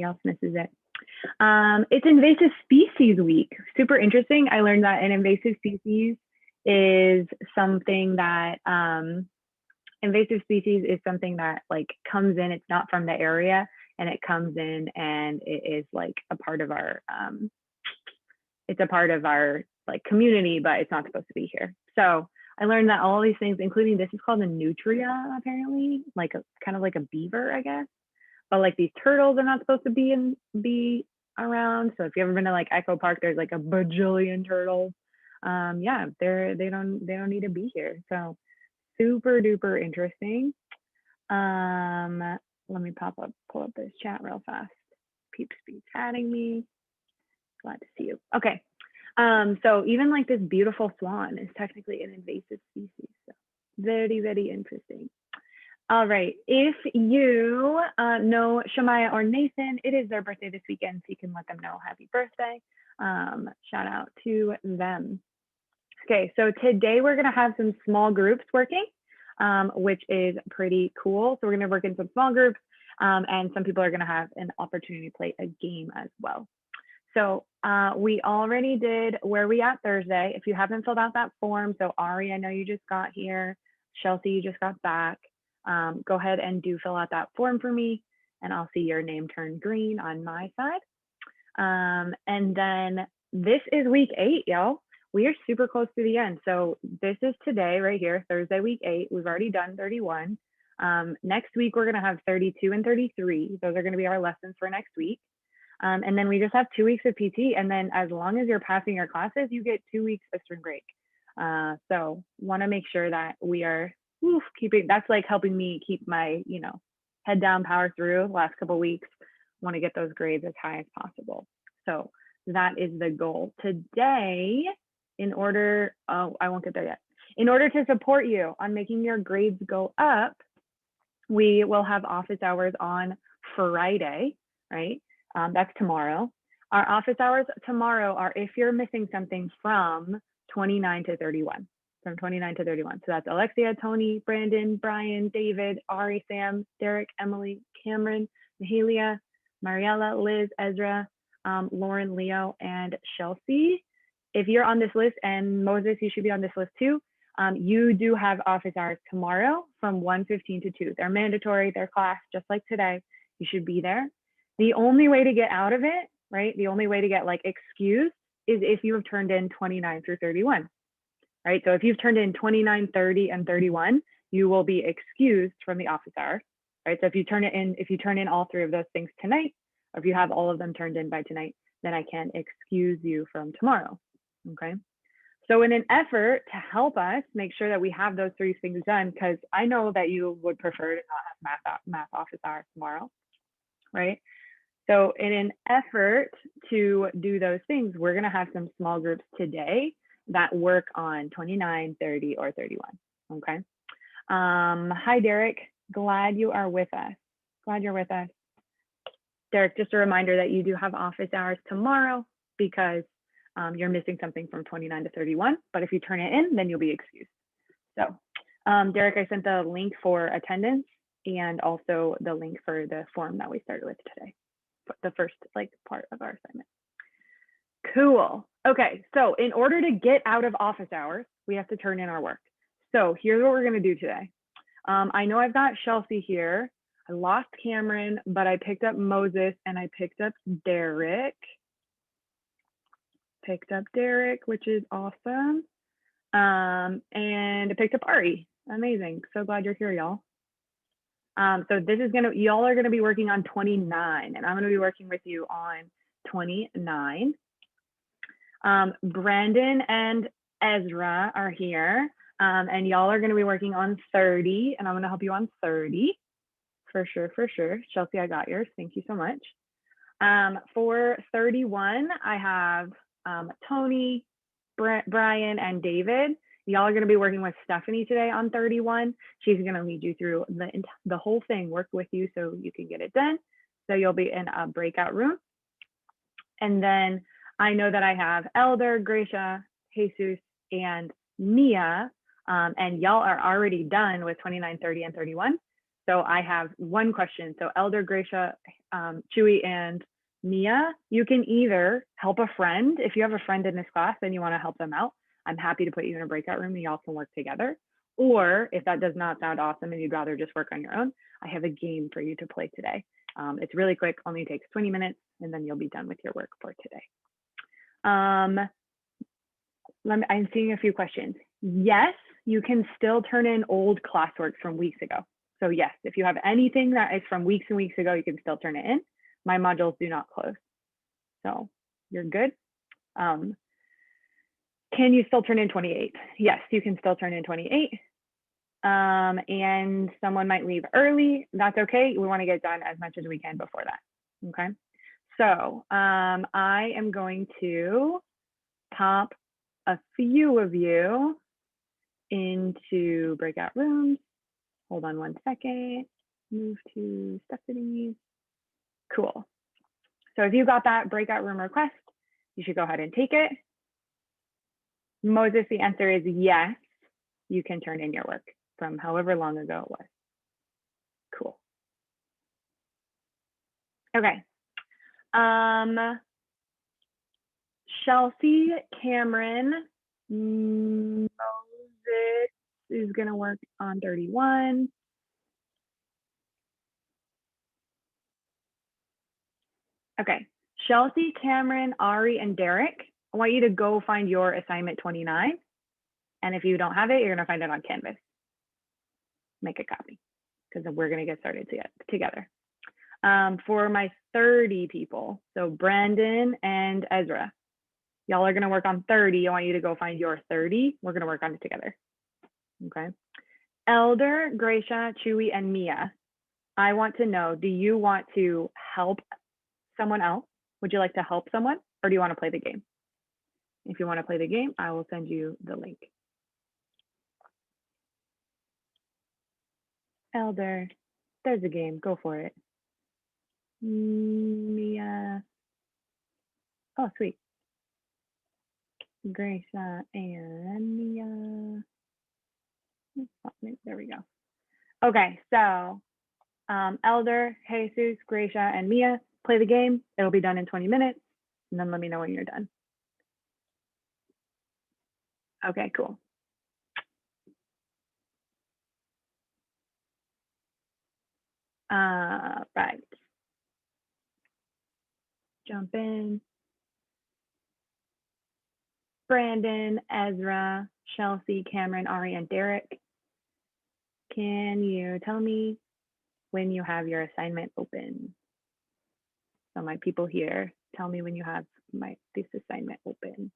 else misses it. It's invasive species week. Super interesting. I learned that an invasive species is something that like comes in. It's not from the area, and it comes in, and it is like a part of our it's a part of our like community, but it's not supposed to be here. So I learned that all these things, including this is called a nutria, apparently, like kind of like a beaver, I guess. But like these turtles are not supposed to be around. So if you've ever been to like Echo Park, there's like a bajillion turtles. Yeah, they don't need to be here. So super duper interesting. Let me pull up this chat real fast. Peeps be chatting me. Glad to see you. Okay. So even like this beautiful swan is technically an invasive species. So very, very interesting. All right. If you know Shamaya or Nathan, it is their birthday this weekend, so you can let them know happy birthday. Shout out to them. Okay, so today we're going to have some small groups working, which is pretty cool. So we're going to work in some small groups, and some people are going to have an opportunity to play a game as well. So we already did Where We At Thursday. If you haven't filled out that form, so Ari, I know you just got here. Chelsea, you just got back. Go ahead and do fill out that form for me, and I'll see your name turn green on my side. And then this is week 8, y'all. We are super close to the end. So this is today right here, Thursday, week 8. We've already done 31. Next week, we're going to have 32 and 33. Those are going to be our lessons for next week. And then we just have 2 weeks of PT. And then as long as you're passing your classes, you get 2 weeks of spring break. So want to make sure that we are keeping, that's like helping me keep my, head down, power through the last couple of weeks. Want to get those grades as high as possible. So that is the goal today. In order, I won't get there yet. In order to support you on making your grades go up, we will have office hours on Friday, right? That's tomorrow. Our office hours tomorrow are if you're missing something from 29 to 31. From 29 to 31. So that's Alexia, Tony, Brandon, Brian, David, Ari, Sam, Derek, Emily, Cameron, Mahalia, Mariella, Liz, Ezra, Lauren, Leo, and Chelsea. If you're on this list, and Moses, you should be on this list too, you do have office hours tomorrow from 1:15 to 2. They're mandatory, they're class, just like today. You should be there. The only way to get out of it, right? The only way to get like excused is if you have turned in 29 through 31, right? So if you've turned in 29, 30, and 31, you will be excused from the office hours, right? So if you turn in all 3 of those things tonight, or if you have all of them turned in by tonight, then I can excuse you from tomorrow. Okay. So in an effort to help us make sure that we have those 3 things done, because I know that you would prefer to not have math office hours tomorrow, right? So in an effort to do those things, we're going to have some small groups today that work on 29, 30, or 31. Okay. Hi, Derek. Glad you are with us. Glad you're with us. Derek, just a reminder that you do have office hours tomorrow because you're missing something from 29 to 31, but if you turn it in, then you'll be excused. So Derek, I sent the link for attendance and also the link for the form that we started with today, the first part of our assignment. Cool. Okay, so in order to get out of office hours, we have to turn in our work. So here's what we're gonna do today. I know I've got Chelsea here. I lost Cameron, but I picked up Moses and I picked up Derek. Which is awesome. And I picked up Ari. Amazing. So glad you're here, y'all. So this is y'all are gonna be working on 29, and I'm gonna be working with you on 29. Brandon and Ezra are here, and y'all are gonna be working on 30, and I'm gonna help you on 30. For sure. Chelsea, I got yours. Thank you so much. For 31, I have Tony, Brian, and David. Y'all are going to be working with Stephanie today on 31. She's going to lead you through the whole thing, work with you so you can get it done. So you'll be in a breakout room. And then I know that I have Elder, Gracia, Jesus, and Mia, and y'all are already done with 29, 30, and 31. So I have one question. So Elder, Gracia, Chewy, and Mia, you can either help a friend. If you have a friend in this class and you want to help them out, I'm happy to put you in a breakout room and y'all can work together. Or if that does not sound awesome and you'd rather just work on your own, I have a game for you to play today. It's really quick, only takes 20 minutes, and then you'll be done with your work for today. I'm seeing a few questions. Yes, you can still turn in old classwork from weeks ago. So yes, if you have anything that is from weeks and weeks ago, you can still turn it in. My modules do not close. So you're good. Can you still turn in 28? Yes, you can still turn in 28. And someone might leave early. That's okay. We want to get done as much as we can before that. Okay. So I am going to pop a few of you into breakout rooms. Hold on one second. Move to Stephanie. Cool. So if you got that breakout room request, you should go ahead and take it. Moses, the answer is yes, you can turn in your work from however long ago it was. Cool. Okay. Chelsea, Cameron, Moses is gonna work on 31. Okay, Chelsea, Cameron, Ari, and Derek, I want you to go find your assignment 29. And if you don't have it, you're gonna find it on Canvas. Make a copy because we're gonna get started together. For my 30 people, so Brandon and Ezra, y'all are gonna work on 30. I want you to go find your 30. We're gonna work on it together, okay? Elder, Gracia, Chewy, and Mia, I want to know, do you want to help someone else? Would you like to help someone, or do you want to play the game? If you want to play the game, I will send you the link. Elder, there's a game, go for it. Mia, oh, sweet. Gracia and Mia. There we go. Okay, so Elder, Jesus, Gracia, and Mia, play the game. It'll be done in 20 minutes, and then let me know when you're done. Okay, cool. Right. Jump in. Brandon, Ezra, Chelsea, Cameron, Ari, and Derek. Can you tell me when you have your assignment open? So my people here, tell me when you have this assignment open.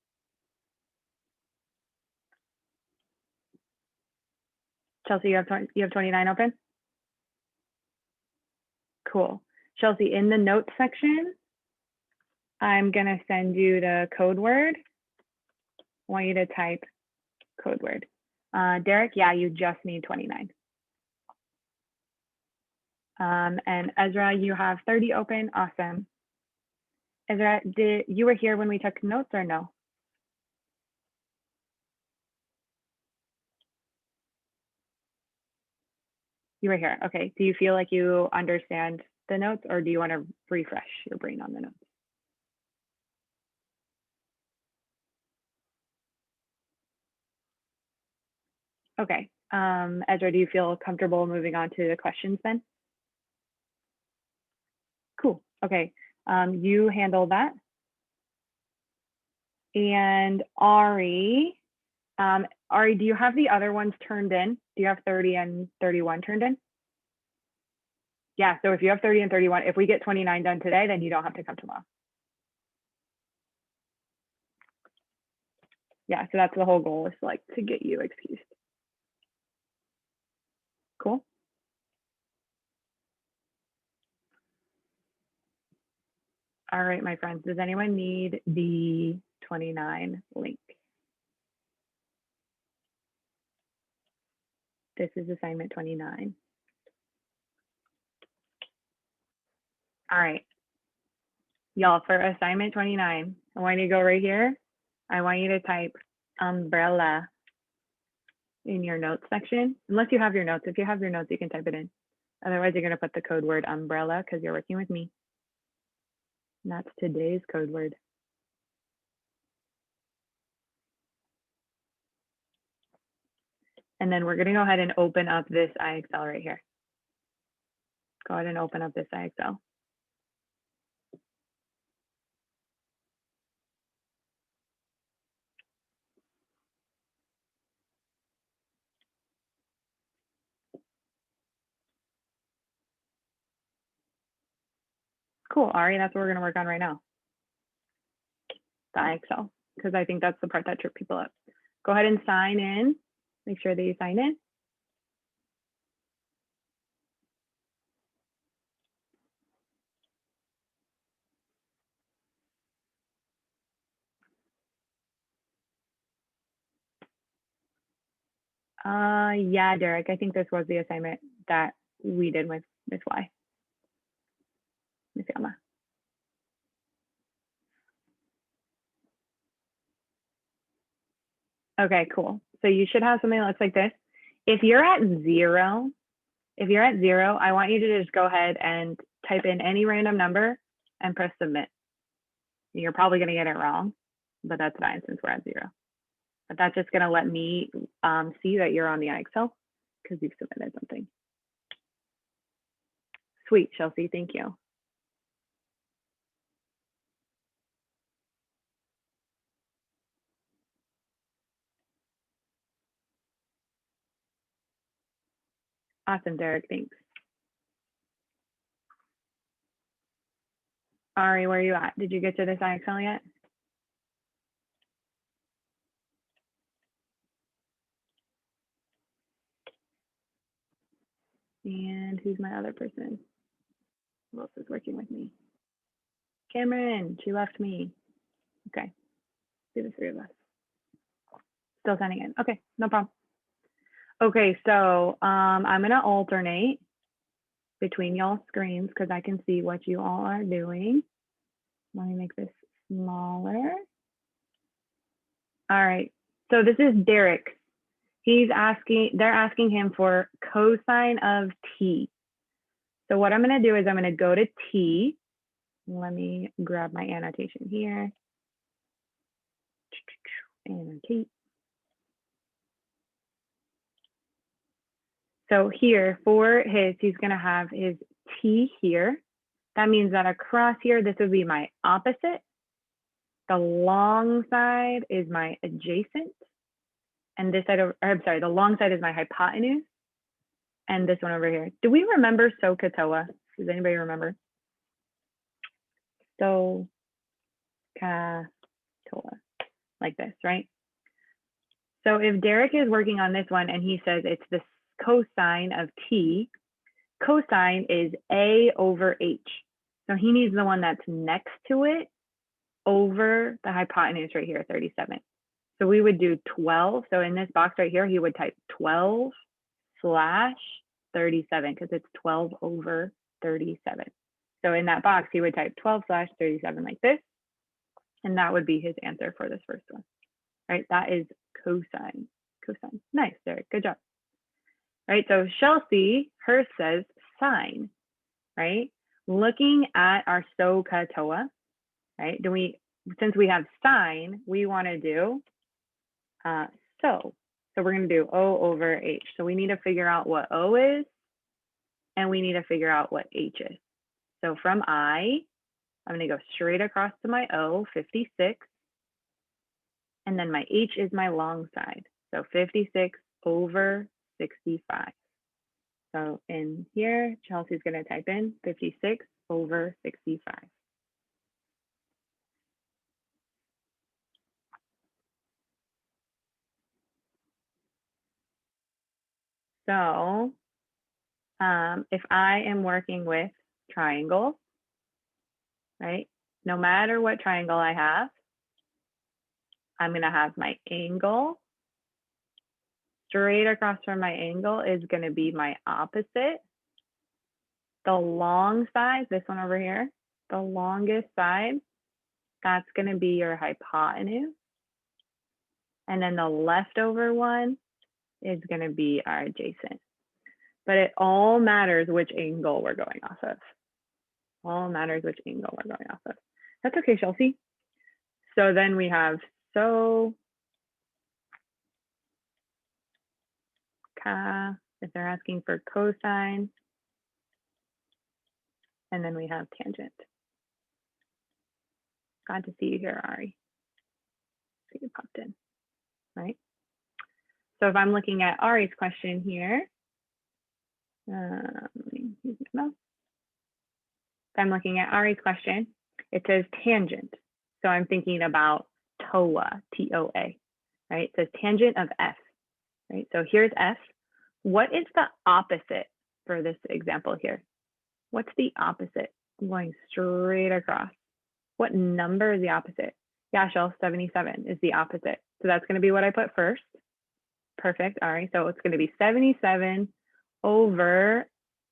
Chelsea, you have 29 open? Cool. Chelsea, in the notes section, I'm gonna send you the code word. I want you to type code word. Derek, yeah, you just need 29. And Ezra, you have 30 open, awesome. Ezra, you were here when we took notes or no? You were here, okay. Do you feel like you understand the notes, or do you want to refresh your brain on the notes? Okay, Ezra, do you feel comfortable moving on to the questions then? Cool, okay, you handle that. And Ari, Ari, do you have the other ones turned in? Do you have 30 and 31 turned in? Yeah, so if you have 30 and 31, if we get 29 done today, then you don't have to come tomorrow. Yeah, so that's the whole goal, is like to get you excused. Cool. All right, my friends, does anyone need the 29 link? This is assignment 29. All right, y'all, for assignment 29, I want you to go right here. I want you to type umbrella in your notes section, unless you have your notes. If you have your notes, you can type it in. Otherwise, you're going to put the code word umbrella because you're working with me. And that's today's code word. And then we're going to go ahead and open up this IXL right here. Go ahead and open up this IXL. Cool, Ari, that's what we're going to work on right now. The IXL, because I think that's the part that tripped people up. Go ahead and sign in. Make sure that you sign in. Yeah, Derek, I think this was the assignment that we did with Miss Y. Miss Yama. Okay, cool. So you should have something that looks like this. If you're at zero, I want you to just go ahead and type in any random number and press submit. You're probably going to get it wrong, but that's fine since we're at 0. But that's just going to let me see that you're on the IXL because you've submitted something. Sweet, Chelsea, thank you. Awesome, Derek, thanks. Ari, where are you at? Did you get to this IXL yet? And who's my other person? Who else is working with me? Cameron, she left me. Okay, do the 3 of us. Still signing in. Okay, no problem. Okay, so I'm gonna alternate between y'all screens because I can see what you all are doing. Let me make this smaller. All right, so this is Derek. They're asking him for cosine of T. So what I'm gonna do is I'm gonna go to T. Let me grab my annotation here. Annotate. So here for he's gonna have his T here. That means that across here, this would be my opposite. The long side is my adjacent. And this side, I'm sorry, the long side is my hypotenuse. And this one over here. Do we remember SOHCAHTOA? Does anybody remember? SOHCAHTOA, like this, right? So if Derek is working on this one and he says it's the cosine of T, cosine is A over H. So he needs the one that's next to it over the hypotenuse right here, 37. So we would do 12. So in this box right here, he would type 12 / 37 because it's 12 over 37. So in that box, he would type 12 / 37 like this. And that would be his answer for this first one, right? That is cosine. Cosine. Nice, Derek. Good job. Right. So Chelsea, hers says sine, right? Looking at our SOHCAHTOA, right? Since we have sine, we want to do so we're going to do O over H. So we need to figure out what O is, and we need to figure out what H is. So from I'm going to go straight across to my O, 56, and then my H is my long side. So 56 over 65. So in here, Chelsea's going to type in 56 over 65. So if I am working with triangles, right, no matter what triangle I have, I'm going to have my angle. Straight across from my angle is going to be my opposite. The long side, this one over here, the longest side, that's going to be your hypotenuse. And then the leftover one is going to be our adjacent. but it all matters which angle we're going off of. All matters which angle we're going off of. That's okay, Chelsea. So then we have if they're asking for cosine, and then we have tangent. Glad to see you here, Ari. See you popped in, right? So if I'm looking at Ari's question here, let me use my mouse. If I'm looking at Ari's question, it says tangent. So I'm thinking about TOA, T-O-A, right? It says tangent of F, right? So here's F. What is the opposite for this example here? What's the opposite? I'm going straight across. What number is the opposite? Yeah, Shell, 77 is the opposite. So that's going to be what I put first. Perfect. All right. So it's going to be 77 over,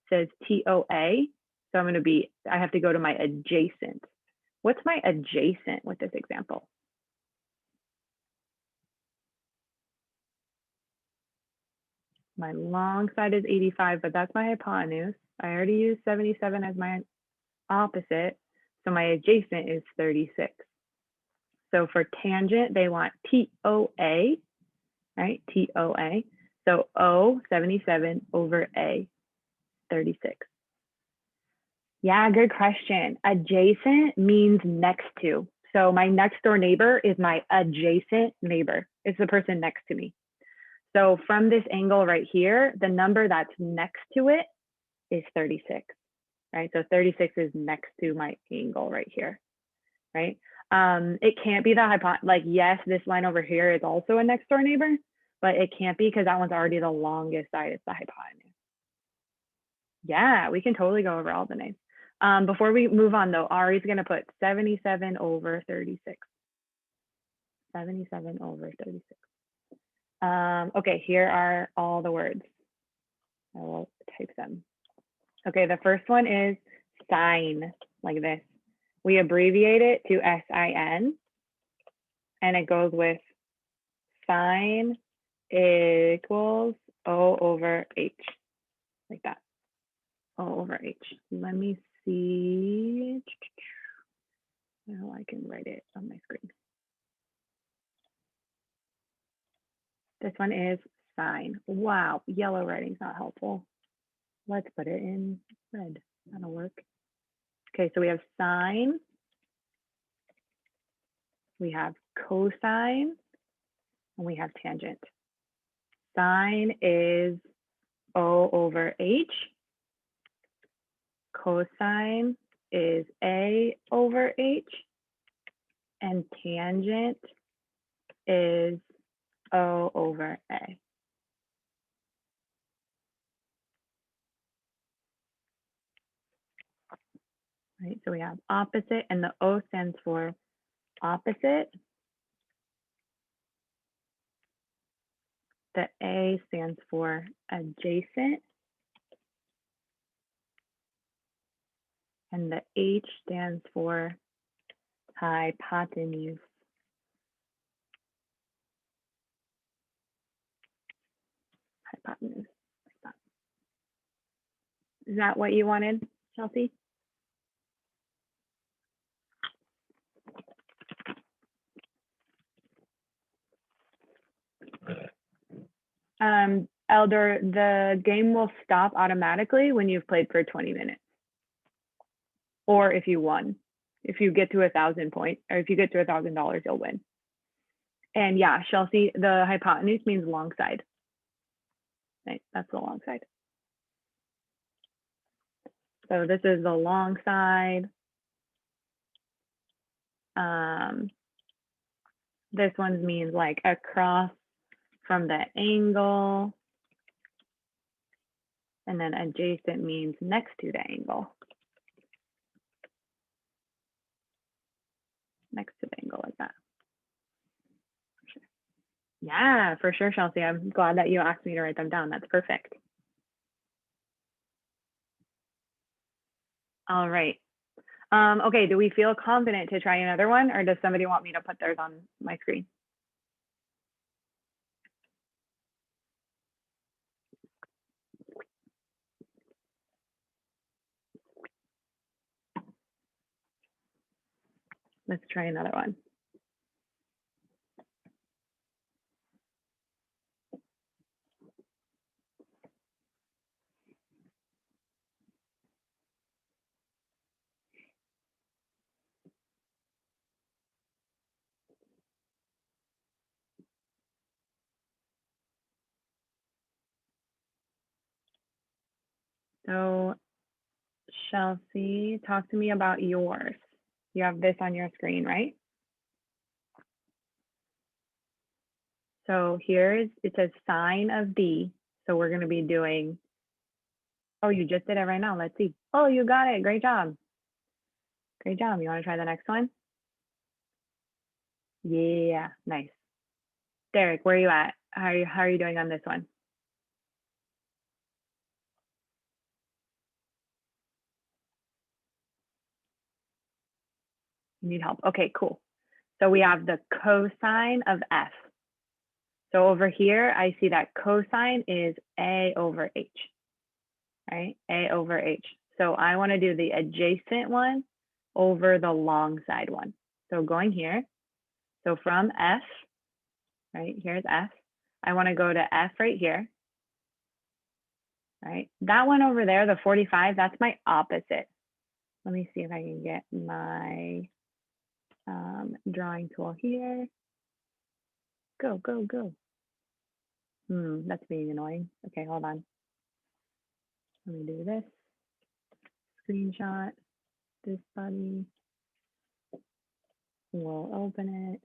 says TOA. So I'm going to be, I have to go to my adjacent. What's my adjacent with this example? My long side is 85, but that's my hypotenuse. I already used 77 as my opposite. So my adjacent is 36. So for tangent, they want TOA, right? TOA. So O, 77 over A, 36. Yeah, good question. Adjacent means next to. So my next door neighbor is my adjacent neighbor. It's the person next to me. So from this angle right here, the number that's next to it is 36, right? So 36 is next to my angle right here, right? It can't be the hypotenuse. Like, yes, this line over here is also a next door neighbor, but it can't be because that one's already the longest side. It's the hypotenuse. Yeah, we can totally go over all the names. Before we move on though, Ari's gonna put 77 over 36. 77 over 36. Okay, here are all the words. I will type them. Okay, the first one is sine, like this. We abbreviate it to SIN, and it goes with sine equals O over H, like that. O over H. Let me see how I can write it on my screen. This one is sine. Wow, yellow writing's not helpful. Let's put it in red. That'll work. Okay, so we have sine. We have cosine, and we have tangent. Sine is O over H. Cosine is A over H. And tangent is O over A. Right, so we have opposite, and the O stands for opposite. The A stands for adjacent. And the H stands for hypotenuse. Hypotenuse, like that. Is that what you wanted, Chelsea? Elder, the game will stop automatically when you've played for 20 minutes. Or if you won. If you get to 1,000 points, or if you get to $1,000, you'll win. And yeah, Chelsea, the hypotenuse means long side. Right, that's the long side. So this is the long side. This one means like across from the angle. And then adjacent means next to the angle. Next to the angle, like that. Sure. Yeah, for sure, Chelsea. I'm glad that you asked me to write them down. That's perfect. All right. Okay, do we feel confident to try another one, or does somebody want me to put theirs on my screen? Let's try another one. So Chelsea, talk to me about yours. You have this on your screen, right? So here's, it says sine of D. So we're going to be doing, oh, you just did it right now. Let's see. Oh, you got it. Great job. Great job. You want to try the next one? Yeah, nice. Derek, where are you at? How are you doing on this one? You need help. Okay, cool. So we have the cosine of F. So over here, I see that cosine is A over H, right? A over H. So I want to do the adjacent one over the long side one. So going here, so from F, right, here's F. I want to go to F right here, right? That one over there, the 45, that's my opposite. Let me see if I can get my drawing tool here. Go, go, go. That's being annoying. Okay, hold on. Let me do this. Screenshot this buddy. We'll open it.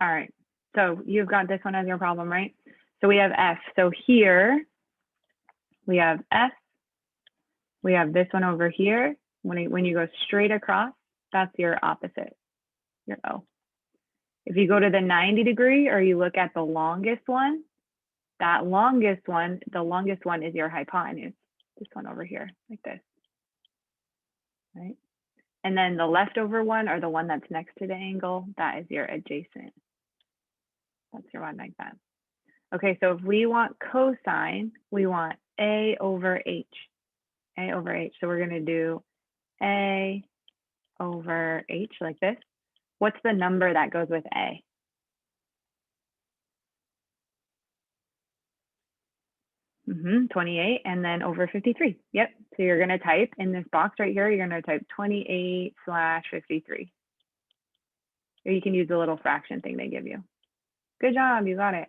All right. So you've got this one as your problem, right? So we have F. So here we have F. We have this one over here. When you go straight across, that's your opposite, your O. If you go to the 90 degree or you look at the longest one, that longest one, the longest one is your hypotenuse. This one over here, like this, right? And then the leftover one, or the one that's next to the angle, that is your adjacent. That's your one like that. Okay, so if we want cosine, we want A over H. A over H. So we're going to do A over H like this. What's the number that goes with A? Mm-hmm, 28, and then over 53. Yep. So you're going to type in this box right here, you're going to type 28/53. Or you can use the little fraction thing they give you. Good job. You got it.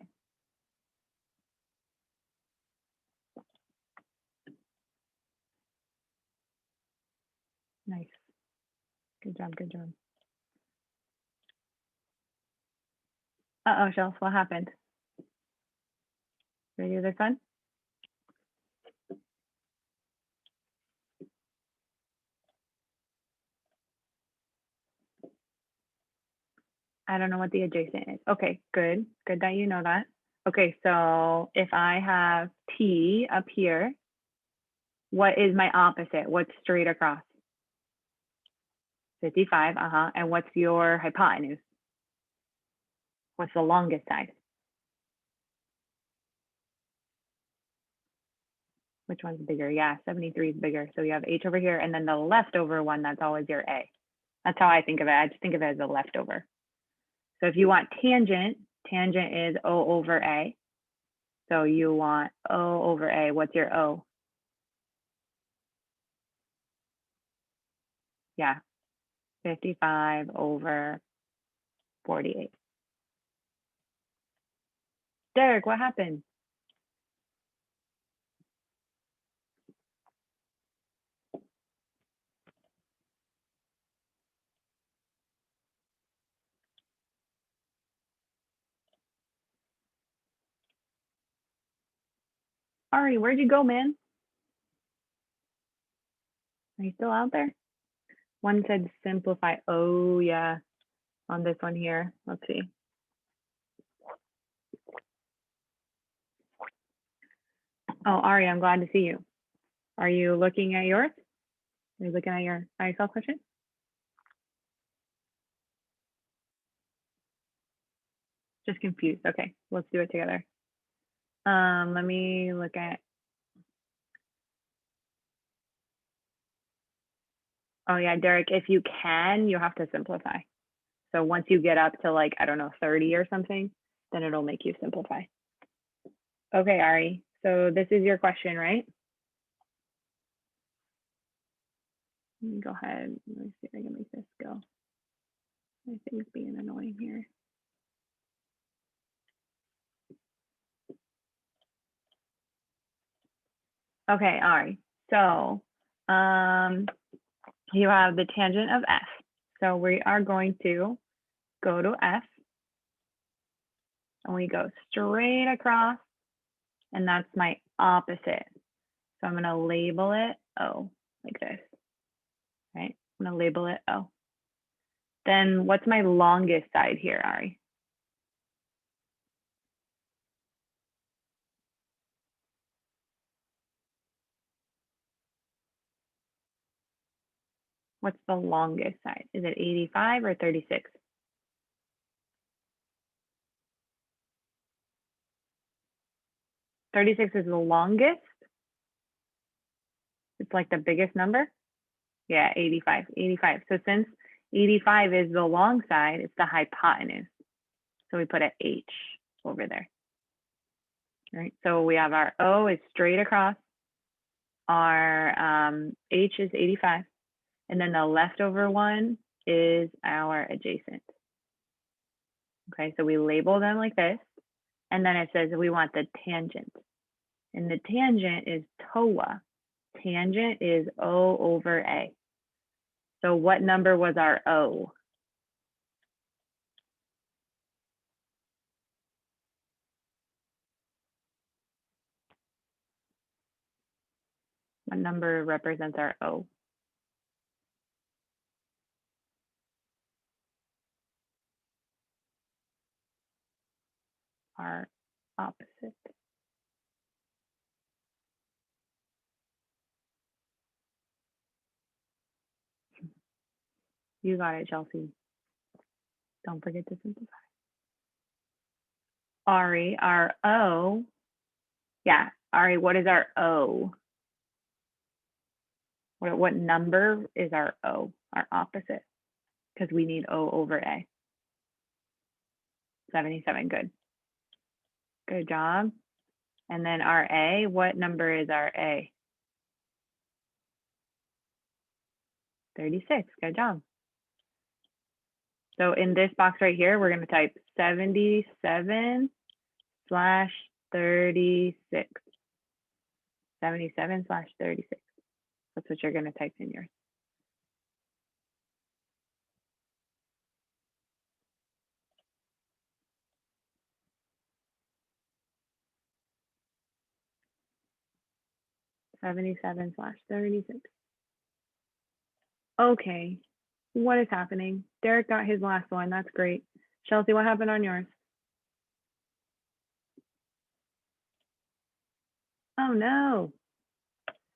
Nice. Good job. Good job. Uh-oh, Chelsea, what happened? Ready to do this one? I don't know what the adjacent is. Okay, good. Good that you know that. Okay, so if I have T up here, what is my opposite? What's straight across? 55, And what's your hypotenuse? What's the longest side? Which one's bigger? Yeah, 73 is bigger. So you have H over here, and then the leftover one, that's always your A. That's how I think of it. I just think of it as a leftover. So if you want tangent, tangent is O over A. So you want O over A. What's your O? Yeah, 55 over 48. Derek, what happened? Ari, where'd you go, man? Are you still out there? One said simplify. Oh, yeah. On this one here. Let's see. Oh, Ari, I'm glad to see you. Are you looking at yours? Are you looking at your ISL question? Just confused. Okay, let's do it together. Let me look at. Oh yeah, Derek, if you can, you have to simplify. So once you get up to like, I don't know, 30 or something, then it'll make you simplify. Okay, Ari, so this is your question, right? Let me go ahead. Let me see if I can make this go. My thing's being annoying here. Okay, Ari. So you have the tangent of F. So we are going to go to F and we go straight across, and that's my opposite. So I'm gonna label it O, like this, right? I'm gonna label it O. Then what's my longest side here, Ari? What's the longest side? Is it 85 or 36? 36 is the longest. It's like the biggest number. Yeah, 85, 85. So since 85 is the long side, it's the hypotenuse. So we put an H over there. Right. So we have our O is straight across. Our H is 85. And then the leftover one is our adjacent. Okay, so we label them like this. And then it says we want the tangent. And the tangent is TOA. Tangent is O over A. So what number was our O? What number represents our O? Our opposite. You got it, Chelsea. Don't forget to simplify. Ari, our O. Yeah, Ari, what is our O? What number is our O, our opposite? Because we need O over A. 77, good. Good job. And then our A, what number is our A? 36, good job. So in this box right here, we're going to type 77/36. 77/36. That's what you're going to type in yours. (77/36). Okay, what is happening? Derek got his last one. That's great. Chelsea, what happened on yours? Oh no.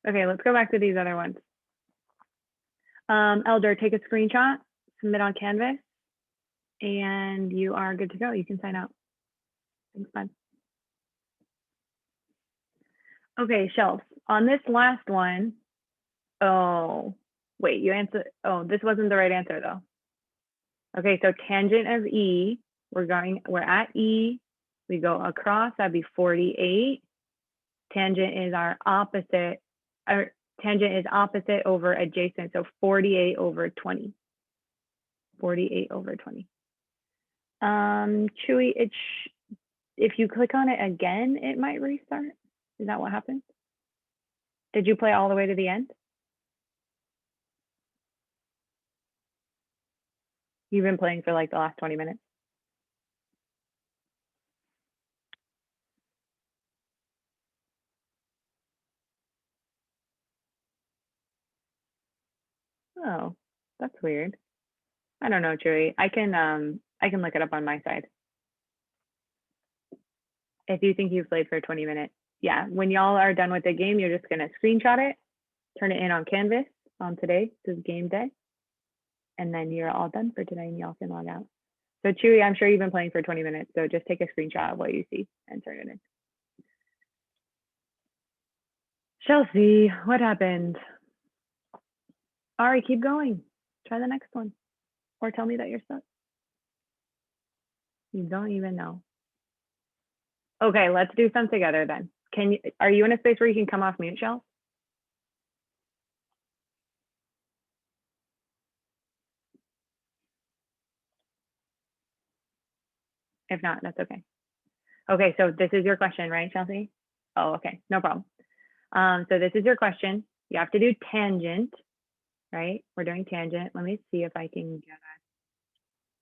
Okay, let's go back to these other ones. Elder, take a screenshot, submit on Canvas, and you are good to go. You can sign out. Thanks, bud. Okay, Shelf, on this last one, oh, wait, you answered, oh, this wasn't the right answer though. Okay, so tangent of E, we're at E, we go across, that'd be 48. Tangent is our opposite, our tangent is opposite over adjacent, so 48 over 20. 48 over 20. Chewy, if you click on it again, it might restart. Is that what happened? Did you play all the way to the end? You've been playing for like the last 20 minutes. Oh, that's weird. I don't know, Chewy. I can look it up on my side. If you think you've played for 20 minutes. Yeah, when y'all are done with the game, you're just gonna screenshot it, turn it in on Canvas on today, this is game day. And then you're all done for today and y'all can log out. So Chewy, I'm sure you've been playing for 20 minutes. So just take a screenshot of what you see and turn it in. Chelsea, what happened? Ari, keep going. Try the next one. Or tell me that you're stuck. You don't even know. Okay, let's do some together then. Are you in a space where you can come off mute, Shell? If not, that's okay. Okay, so this is your question, right, Chelsea? Oh, okay, no problem. So this is your question. You have to do tangent, right? We're doing tangent. Let me see if I can get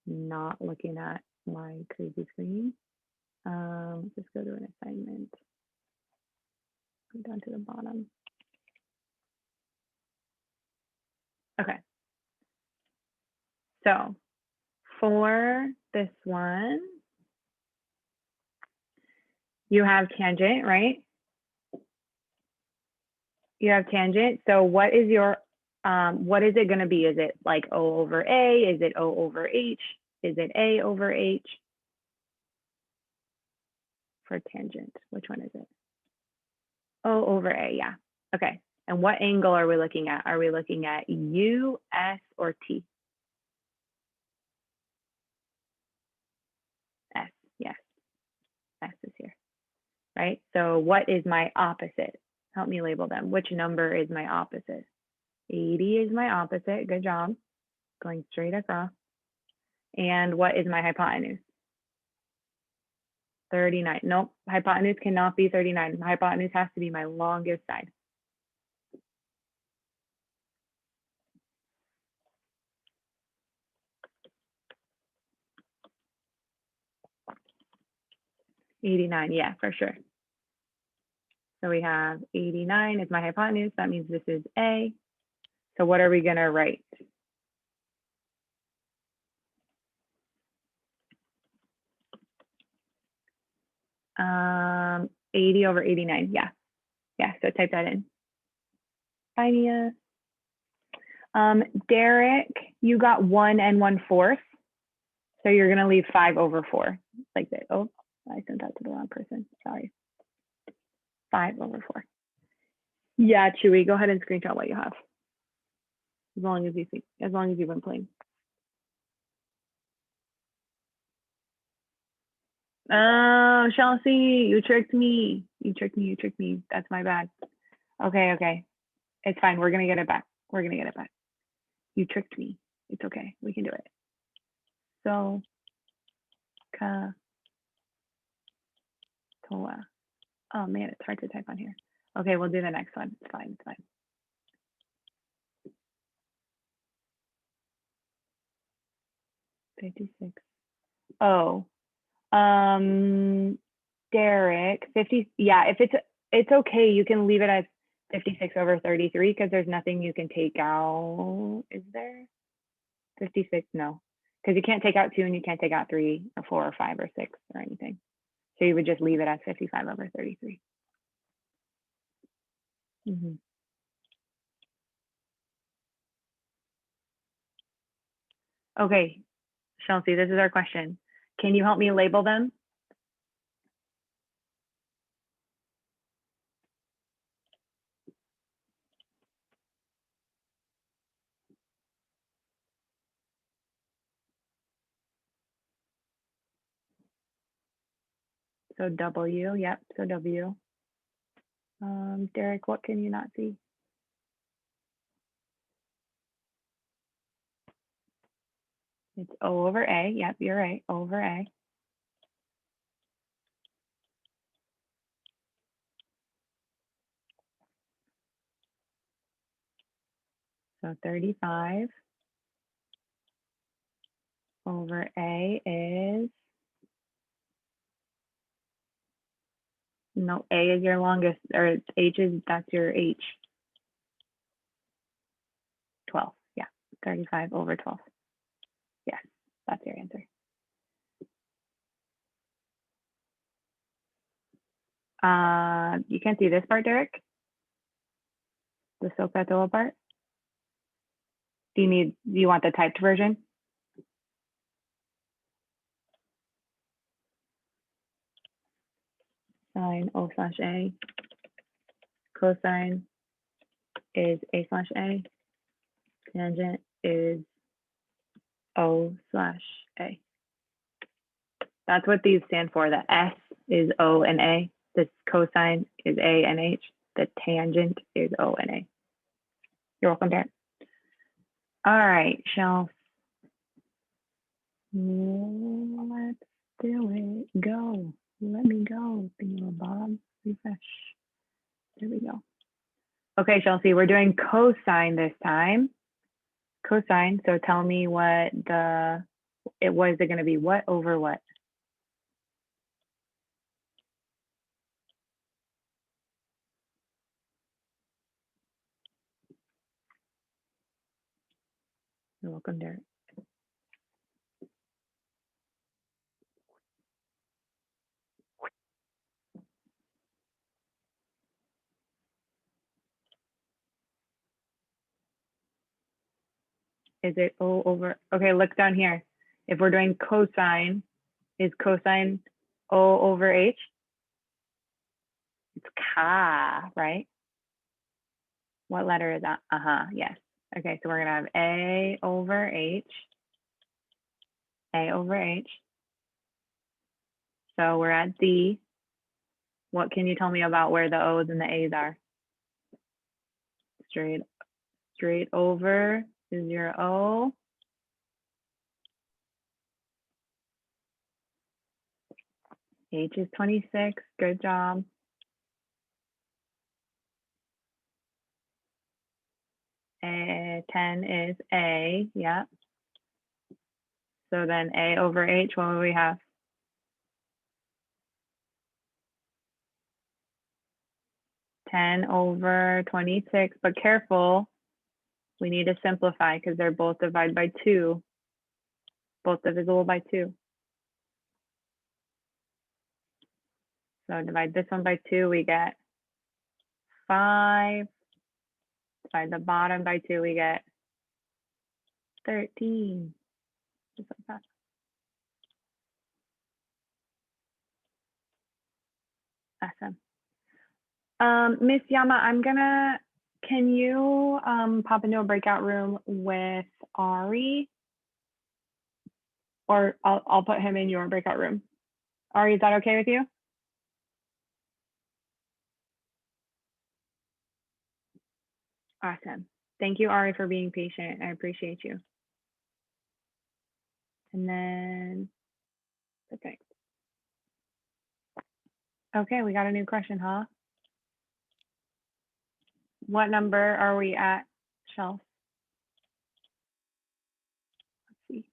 not looking at my crazy screen. Just go to an assignment. Go down to the bottom. Okay. So for this one, you have tangent, right? You have tangent. So what is your, what is it going to be? Is it like O over A? Is it O over H? Is it A over H? For tangent, which one is it? O over A, yeah. Okay. And what angle are we looking at? Are we looking at U, S, or T? S, yes. S is here, right? So what is my opposite? Help me label them. Which number is my opposite? 80 is my opposite. Good job. Going straight across. And what is my hypotenuse? 39. Nope, hypotenuse cannot be 39. My hypotenuse has to be my longest side. '89, yeah, for sure. So we have 89 is my hypotenuse. That means this is A. So what are we going to write? Um, 80 over 89. Yeah. Yeah. So type that in. Bye, Mia. Derek, you got 1 1/4. So you're going to leave 5 over 4 like that. Oh, I sent that to the wrong person. Sorry. 5 over 4. Yeah, Chewy, go ahead and screenshot what you have. As long as you've been playing. Oh, Chelsea, you tricked me. You tricked me. That's my bad. Okay. It's fine. We're going to get it back. You tricked me. It's okay. We can do it. So, SOHCAHTOA. Oh man, it's hard to type on here. Okay, we'll do the next one. It's fine. 56. Oh, Derek, 50. Yeah, if it's okay, you can leave it as 56 over 33 because there's nothing you can take out. Is there? 56? No, because you can't take out 2 and you can't take out 3 or 4 or 5 or 6 or anything. So you would just leave it as 55 over 33. Mm-hmm. Okay, Chelsea, this is our question. Can you help me label them? So W, yep, so W. Derek, what can you not see? It's O over A, yep, you're right, O over A. So 35 over A is, no, A is your longest, or H is, that's your H. 12, yeah, 35 over 12. Yes, that's your answer. You can't see this part, Derek? The SOHCAHTOA part? Do you want the typed version? Sine O slash A, cosine is A slash A. Tangent is O/A. That's what these stand for. The S is O and A. The cosine is A and H. The tangent is O and A. You're welcome, Derek. All right, Shelf. Let's do it. Go. Let me go. Bob. Refresh. There we go. Okay, Chelsea, we're doing cosine this time. Cosine. So tell me what it going to be. What over what? You're welcome, Derek. Is it O over? Okay, look down here. If we're doing cosine, is cosine O over H? It's ka, right? What letter is that? Yes. Okay, so we're gonna have A over H. A over H. So we're at D. What can you tell me about where the O's and the A's are? Straight over is your O. H is 26, good job. A, 10 is A, yeah. So then A over H, what will we have? $10 over 26, but careful, we need to simplify because they're both divided by 2, both divisible by 2. So divide this one by 2, we get 5. Divide the bottom by 2, we get 13. Just like that. Awesome. Miss Yama, can you pop into a breakout room with Ari? Or I'll put him in your breakout room. Ari, is that okay with you? Awesome. Thank you, Ari, for being patient. I appreciate you. And then, perfect. Okay, we got a new question, huh? What number are we at, Shelf? Let's see.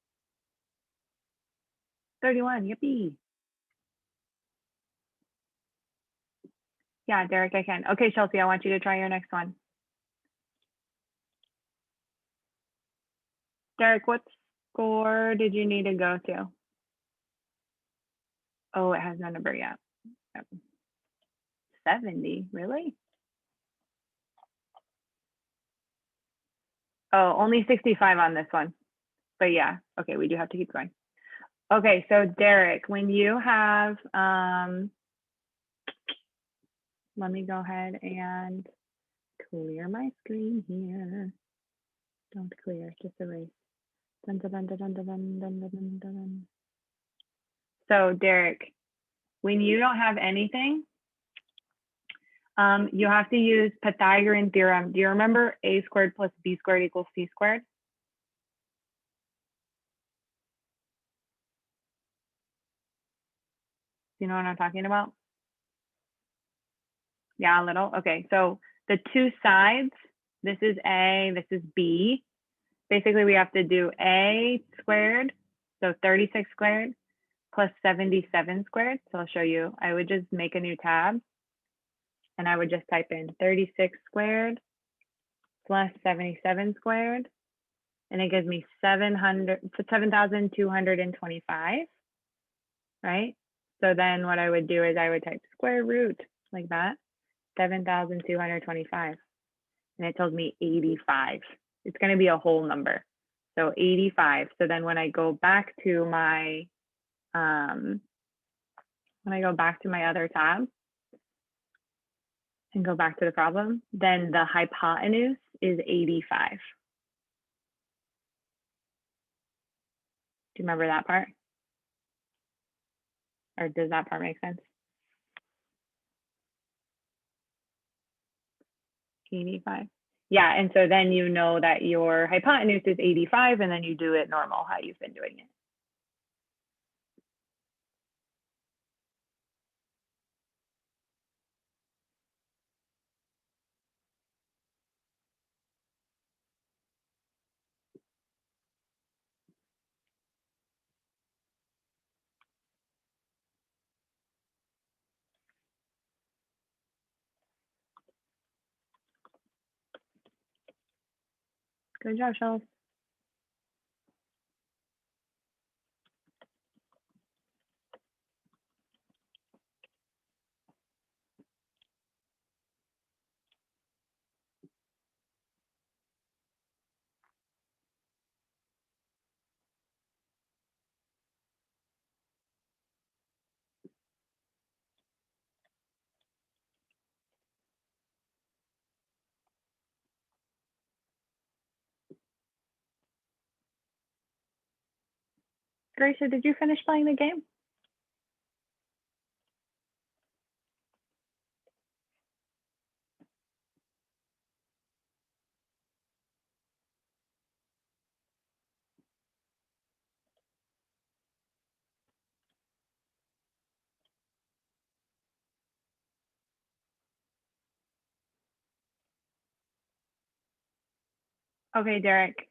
31, yippee. Yeah, Derek, I can. Okay, Chelsea, I want you to try your next one. Derek, what score did you need to go to? Oh, it has no number yet. 70, really? Oh, only 65 on this one. But yeah, okay, we do have to keep going. Okay, so Derek, when you have, let me go ahead and clear my screen here. Don't clear, just erase. Dun, dun, dun, dun, dun, dun, dun, dun, dun, dun. So Derek, when you don't have anything, you have to use Pythagorean theorem. Do you remember a squared plus b squared equals c squared? Do you know what I'm talking about? Yeah, a little. Okay, so the two sides, this is A, this is B. Basically, we have to do A squared, so 36 squared, plus 77 squared. So I'll show you. I would just make a new tab, and I would just type in 36 squared plus 77 squared, and it gives me 7,225, right? So then what I would do is I would type square root like that, 7,225, and it tells me 85. It's going to be a whole number, so 85. So then when I go back to my other tab and go back to the problem, then the hypotenuse is 85. you remember that part? Or does that part make sense? 85. Yeah, and so then you know that your hypotenuse is 85, and then you do it normal, how you've been doing it. Good job, Shells. Gracia, did you finish playing the game? Okay, Derek,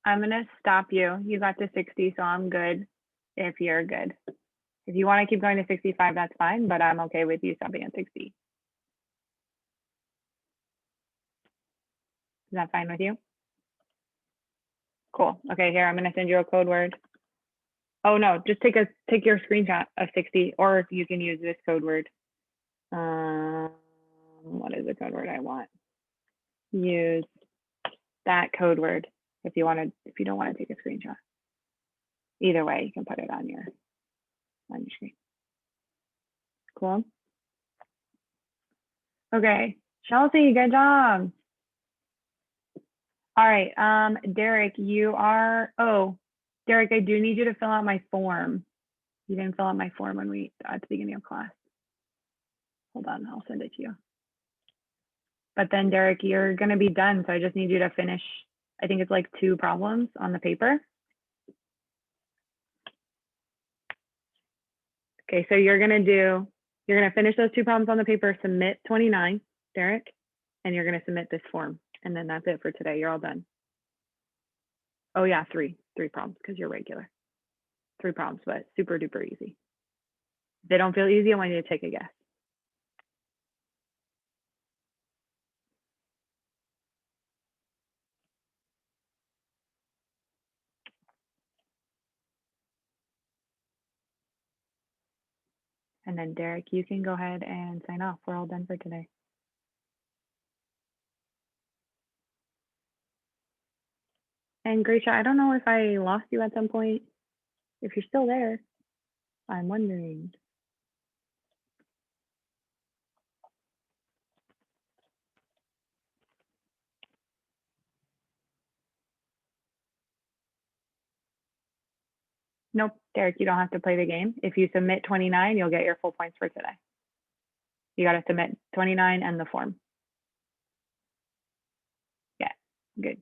I'm gonna stop you. You got to 60, so I'm good if you're good. If you want to keep going to 65, that's fine, but I'm okay with you stopping at 60. Is that fine with you? Cool. Okay, here, I'm gonna send you a code word. Oh no, just take your screenshot of 60, or you can use this code word. What is the code word I want? Use that code word if you don't want to take a screenshot. Either way, you can put it on your screen. Cool. Okay, Chelsea, good job. All right, Derek, Derek, I do need you to fill out my form. You didn't fill out my form at the beginning of class. Hold on, I'll send it to you. But then Derek, you're gonna be done, so I just need you to finish, I think it's like 2 problems on the paper. Okay, so you're gonna finish those 2 problems on the paper, submit 29, Derek, and you're gonna submit this form. And then that's it for today, you're all done. Oh yeah, 3 problems, because you're regular. 3 problems, but super duper easy. If they don't feel easy, I want you to take a guess. And then Derek, you can go ahead and sign off. We're all done for today. And Gracia, I don't know if I lost you at some point. If you're still there, I'm wondering. Nope, Derek, you don't have to play the game. If you submit 29, you'll get your full points for today. You got to submit 29 and the form. Yeah, good.